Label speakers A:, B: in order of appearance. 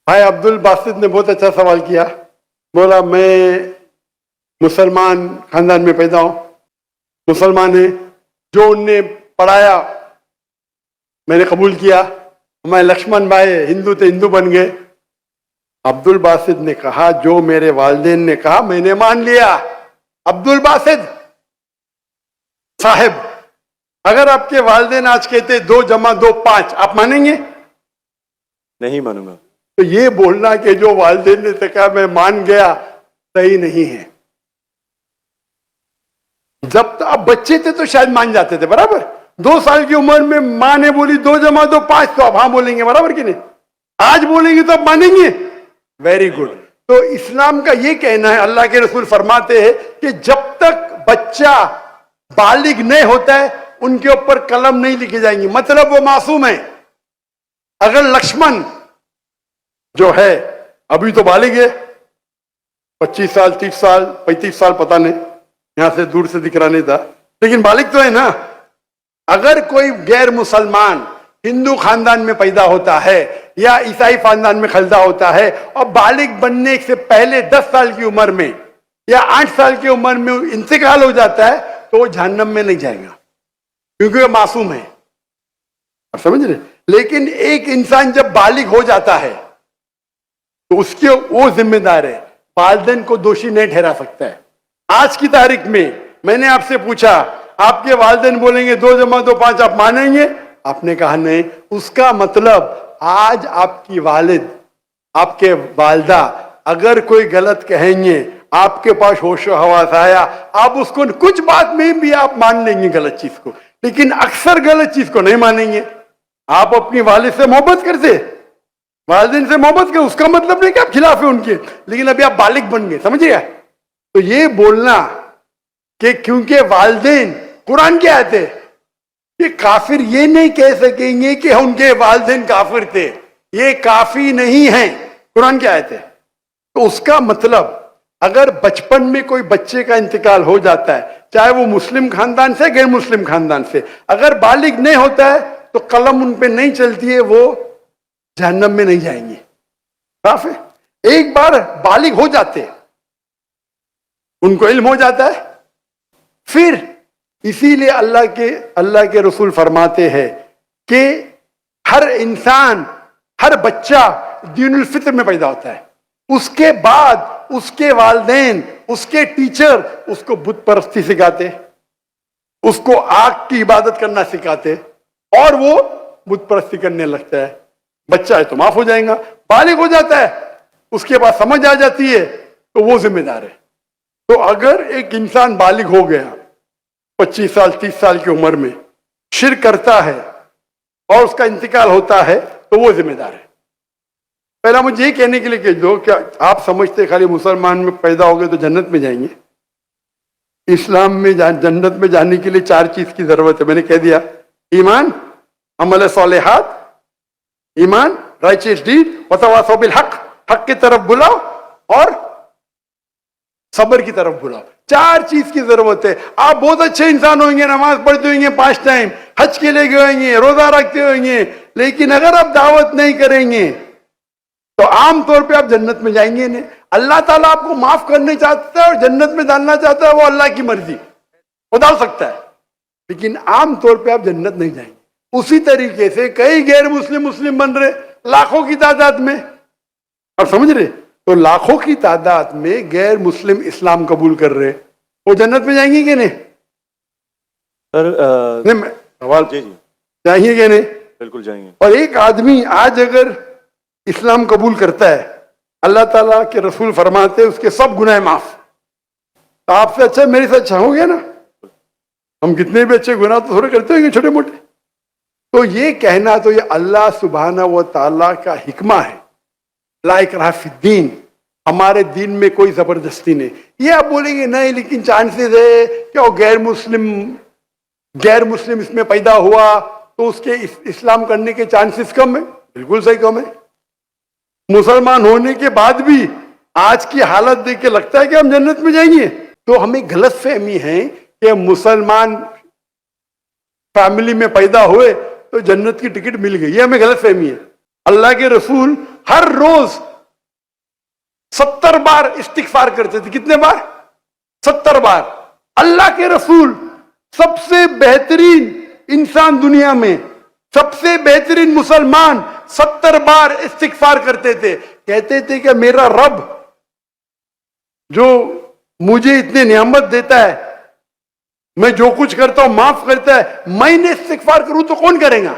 A: भाई अब्दुल बासित ने बहुत अच्छा सवाल किया। बोला मैं मुसलमान खानदान में पैदा हूं, मुसलमान है, जो उनने पढ़ाया मैंने कबूल किया, हमारे लक्ष्मण भाई हिंदू थे, हिंदू बन गए। अब्दुल बासित ने कहा जो मेरे वालिदैन ने कहा मैंने मान लिया। अब्दुल बासित साहब, अगर आपके वालिदैन आज कहते 2 जमा 2 5, आप मानेंगे?
B: नहीं मानूंगा।
A: तो ये बोलना कि जो वालिदैन ने कहा मैं मान गया, सही नहीं है। जब आप बच्चे थे तो शायद मान जाते थे, बराबर। 2 साल की उम्र में माँ ने बोली 2 जमा 2 5, तो आप हाँ बोलेंगे, बराबर कि नहीं? आज बोलेंगे तो आप मानेंगे। Very good. तो इस्लाम का ये कहना है, अल्लाह के रसूल फरमाते हैं कि जब तक बच्चा बालिग नहीं होता है उनके ऊपर कलम नहीं लिखी जाएंगी, मतलब वो मासूम है। अगर लक्ष्मण जो है अभी तो बालिग है, 25 साल 30 साल 35 साल पता नहीं, यहां से दूर से दिख रहा नहीं था, लेकिन बालिग तो है ना। अगर कोई गैर मुसलमान हिंदू खानदान में पैदा होता है या ईसाई खानदान में पैदा होता है और बालिग बनने से पहले 10 साल की उम्र में या 8 साल की उम्र में इंतकाल हो जाता है तो वो जहन्नम में नहीं जाएगा, क्योंकि वो मासूम है। आप समझ रहे? लेकिन एक इंसान जब बालिग हो जाता है तो उसके वो जिम्मेदार है, वालिदैन को दोषी नहीं ठहरा सकता है। आज की तारीख में मैंने आपसे पूछा, आपके वालिदैन बोलेंगे 2 जमा 2 5, आप मानेंगे? आपने कहा नहीं। उसका मतलब आज आपकी वालिद, आपके वालदा अगर कोई गलत कहेंगे, आपके पास होशो हवास आया, आप उसको कुछ बात में भी आप मान लेंगे गलत चीज को, लेकिन अक्सर गलत चीज को नहीं मानेंगे। आप अपनी वालिद से मोहब्बत करते, वालिदैन से मोहब्बत कर, उसका मतलब नहीं कि आप खिलाफ है उनके, लेकिन अभी आप बालिग बन गए, समझिए। तो ये बोलना कि क्योंकि वालिदैन, कुरान क्या आयत है कि काफिर ये नहीं कह सकेंगे कि उनके वालिदैन काफिर थे, ये काफी नहीं है। कुरान क्या आयत है? तो उसका मतलब अगर बचपन में कोई बच्चे का इंतकाल हो जाता है, चाहे वो मुस्लिम खानदान से गैर मुस्लिम खानदान से, अगर बालिग नहीं होता है तो कलम उन पे नहीं चलती है, वो जहन्नम में नहीं जाएंगे। साफ है। एक बार बालिग हो जाते, उनको इल्म हो जाता है, फिर इसीलिए अल्लाह के रसूल फरमाते हैं कि हर इंसान, हर बच्चा दीनुल फित्र में पैदा होता है, उसके बाद उसके वालिदैन, उसके टीचर उसको बुत परस्ती सिखाते, उसको आग की इबादत करना सिखाते, और वो बुत परस्ती करने लगता है। बच्चा है तो माफ हो जाएगा, बालिग हो जाता है, उसके बाद समझ आ जाती है, तो वो जिम्मेदार है। तो अगर एक इंसान बालिग हो गया 25 साल 30 साल की उम्र में, शिर्क करता है और उसका इंतकाल होता है, तो वो जिम्मेदार है। पहला मुझे ये कहने के लिए कह दो, क्या आप समझते खाली मुसलमान में पैदा हो गए तो जन्नत में जाएंगे? इस्लाम में जन्नत में जाने के लिए 4 चीज की जरूरत है। मैंने कह दिया, ईमान, अमल सालेहात, ईमान, राइचियस डीड, वतवासौ बिल हक, हक की तरफ बुलाओ और सब्र की तरफ बुलाओ। 4 चीज की जरूरत है। आप बहुत अच्छे इंसान होंगे, नमाज पढ़ते होंगे 5 टाइम, हज के लिए गए होंगे, रोजा रखते होंगे, लेकिन अगर आप दावत नहीं करेंगे तो आमतौर पे आप जन्नत में जाएंगे नहीं। अल्लाह ताला आपको माफ करने चाहता है और जन्नत में डालना चाहता है, वो अल्लाह की मर्जी, वो डाल सकता है, लेकिन आमतौर पे आप जन्नत नहीं जाएंगे। उसी तरीके से कई गैर मुस्लिम बन रहे लाखों की तादाद में, आप समझ रहे? तो लाखों की तादाद में गैर मुस्लिम इस्लाम कबूल कर रहे, वो जन्नत में जाएंगे कि नहीं?
B: सर
A: सवाल
B: जी
A: जाएंगे कि नहीं?
B: बिल्कुल जाएंगे। और
A: और एक आदमी आज अगर इस्लाम कबूल करता है, अल्लाह ताला के रसूल फरमाते हैं उसके सब गुनाह माफ। तो आपसे अच्छा मेरे से अच्छा हो गया ना? हम कितने भी अच्छे गुनाह तो थोड़े करते होंगे, छोटे मोटे। तो ये कहना, तो ये अल्लाह सुब्हाना व तआला का हिकमा है, ला इकराह फिद्दीन, हमारे दीन में कोई जबरदस्ती नहीं। ये आप बोलेंगे नहीं, लेकिन चांसेस है कि वो गैर मुस्लिम इसमें पैदा हुआ तो उसके इस्लाम करने के चांसेस कम है। बिल्कुल सही कम है। मुसलमान होने के बाद भी आज की हालत देख के लगता है कि हम जन्नत में जाएंगे। तो हमें गलत फहमी है कि मुसलमान फैमिली में पैदा हुए तो जन्नत की टिकट मिल गई, ये हमें गलत फहमी है। अल्लाह के रसूल ہر روز 70 بار استغفار کرتے تھے. کتنے بار؟ 70 بار. اللہ کے رسول سب سے بہترین انسان دنیا میں, سب سے بہترین مسلمان 70 بار استغفار کرتے تھے. کہتے تھے کہ میرا رب جو مجھے اتنے نعمت دیتا ہے, میں جو کچھ کرتا ہوں معاف کرتا ہے, میں نے استغفار کروں تو کون کرے گا؟